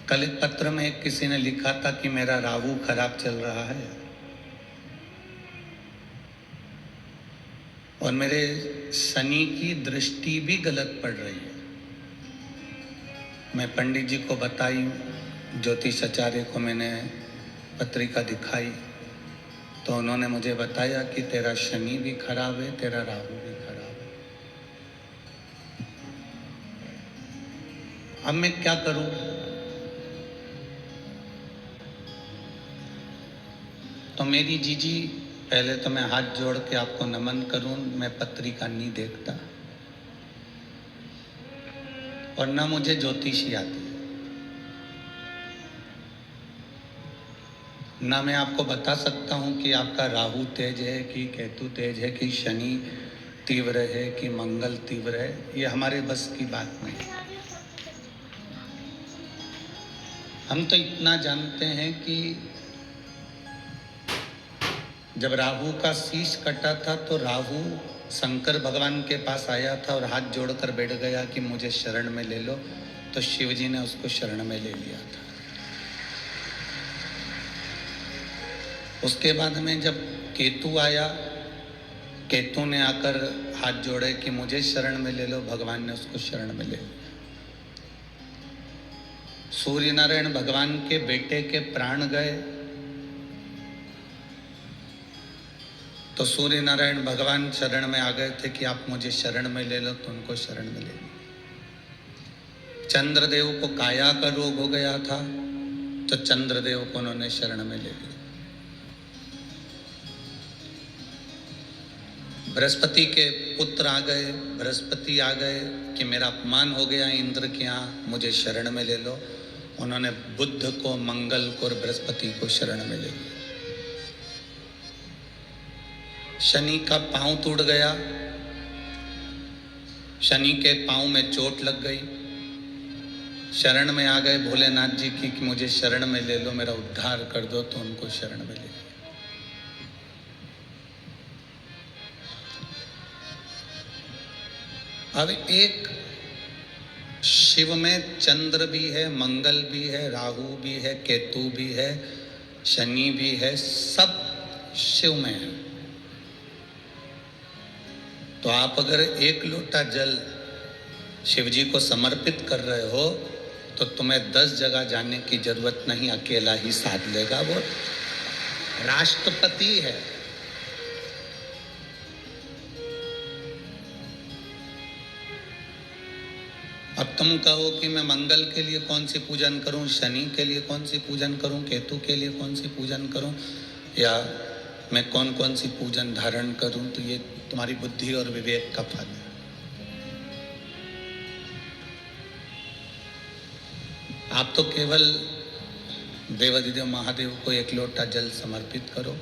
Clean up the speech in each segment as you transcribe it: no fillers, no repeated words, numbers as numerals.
कल एक पत्र में एक किसी ने लिखा था कि मेरा राहु खराब चल रहा है और मेरे शनि की दृष्टि भी गलत पड़ रही है। मैं पंडित जी को बताई, ज्योतिष आचार्य को मैंने पत्रिका दिखाई, तो उन्होंने मुझे बताया कि तेरा शनि भी खराब है, तेरा राहु भी खराब है। अब मैं क्या करूं? तो मेरी जीजी, पहले तो मैं हाथ जोड़ के आपको नमन करूं, मैं पत्रिका नहीं देखता और ना मुझे ज्योतिषी आती है, ना मैं आपको बता सकता हूं कि आपका राहु तेज है कि केतु तेज है कि शनि तीव्र है कि मंगल तीव्र है। ये हमारे बस की बात नहीं। हम तो इतना जानते हैं कि जब राहु का शीश कटा था तो राहु शंकर भगवान के पास आया था और हाथ जोड़कर बैठ गया कि मुझे शरण में ले लो, तो शिव जी ने उसको शरण में ले लिया था। उसके बाद में जब केतु आया, केतु ने आकर हाथ जोड़े कि मुझे शरण में ले लो, भगवान ने उसको शरण में ले लिया। सूर्य नारायण भगवान के बेटे के प्राण गए तो सूर्य नारायण भगवान शरण में आ गए थे कि आप मुझे शरण में ले लो, तो उनको शरण में ले लिया। चंद्रदेव को काया का रोग हो गया था तो चंद्रदेव को उन्होंने शरण में ले लिया। बृहस्पति के पुत्र आ गए, बृहस्पति आ गए कि मेरा अपमान हो गया इंद्र के यहाँ, मुझे शरण में ले लो। उन्होंने बुध को, मंगल को और बृहस्पति को शरण में ले लिया। शनि का पांव टूट गया, शनि के पांव में चोट लग गई, शरण में आ गए भोलेनाथ जी की कि मुझे शरण में ले लो, मेरा उद्धार कर दो, तो उनको शरण में ले लिया। अब एक शिव में चंद्र भी है, मंगल भी है, राहु भी है, केतु भी है, शनि भी है, सब शिव में है। तो आप अगर एक लोटा जल शिव जी को समर्पित कर रहे हो तो तुम्हें 10 जगह जाने की जरूरत नहीं, अकेला ही साध लेगा। वो राष्ट्रपति है। अब तुम कहो कि मैं मंगल के लिए कौन सी पूजन करूं, शनि के लिए कौन सी पूजन करूं, केतु के लिए कौन सी पूजन करूं, या मैं कौन कौन सी पूजन धारण करूं, तो ये तुम्हारी बुद्धि और विवेक का फल है। आप तो केवल देवाधिदेव महादेव को एक लोटा जल समर्पित करो,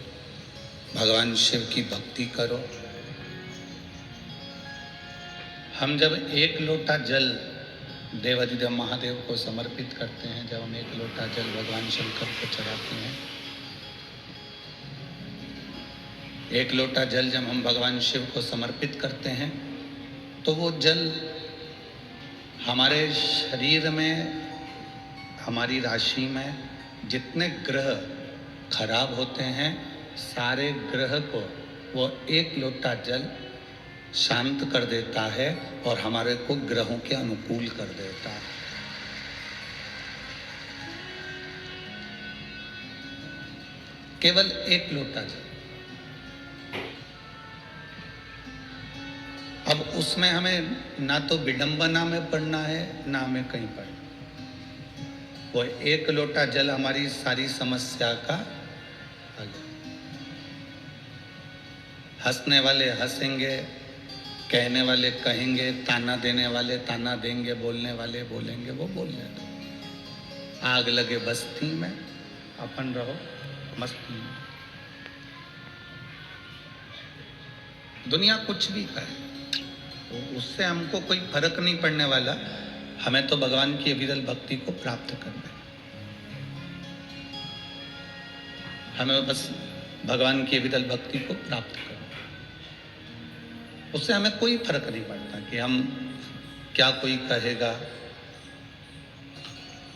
भगवान शिव की भक्ति करो। हम जब एक लोटा जल देवाधिदेव महादेव को समर्पित करते हैं, जब हम एक लोटा जल भगवान शंकर को चढ़ाते हैं, एक लोटा जल जब हम भगवान शिव को समर्पित करते हैं, तो वो जल हमारे शरीर में, हमारी राशि में जितने ग्रह खराब होते हैं, सारे ग्रह को वो एक लोटा जल शांत कर देता है और हमारे को ग्रहों के अनुकूल कर देता है। केवल एक लोटा जल। अब उसमें हमें ना तो विडंबना में पढ़ना है, ना हमें कहीं पढ़ना। वो एक लोटा जल हमारी सारी समस्या का हल है। हंसने वाले हंसेंगे, कहने वाले कहेंगे, ताना देने वाले ताना देंगे, बोलने वाले बोलेंगे, वो बोलने दो। आग लगे बस्ती में, अपन रहो मस्ती में। दुनिया कुछ भी कहे, उससे हमको कोई फर्क नहीं पड़ने वाला। हमें तो भगवान की अविरल भक्ति को प्राप्त करना है। हमें बस भगवान की अविरल भक्ति को प्राप्त करना, उससे हमें कोई फर्क नहीं पड़ता कि हम क्या कोई कहेगा।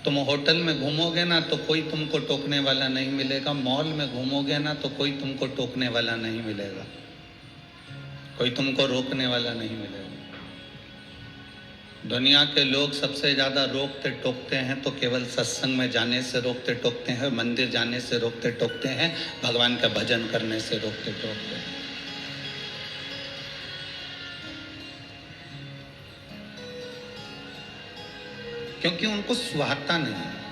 तुम होटल में घूमोगे ना तो कोई तुमको टोकने वाला नहीं मिलेगा, मॉल में घूमोगे ना तो कोई तुमको टोकने वाला नहीं मिलेगा, कोई तुमको रोकने वाला नहीं मिलेगा। दुनिया के लोग सबसे ज़्यादा रोकते टोकते हैं तो केवल सत्संग में जाने से रोकते टोकते हैं, मंदिर जाने से रोकते टोकते हैं, भगवान का भजन करने से रोकते टोकते हैं। क्योंकि उनको सुहाता नहीं।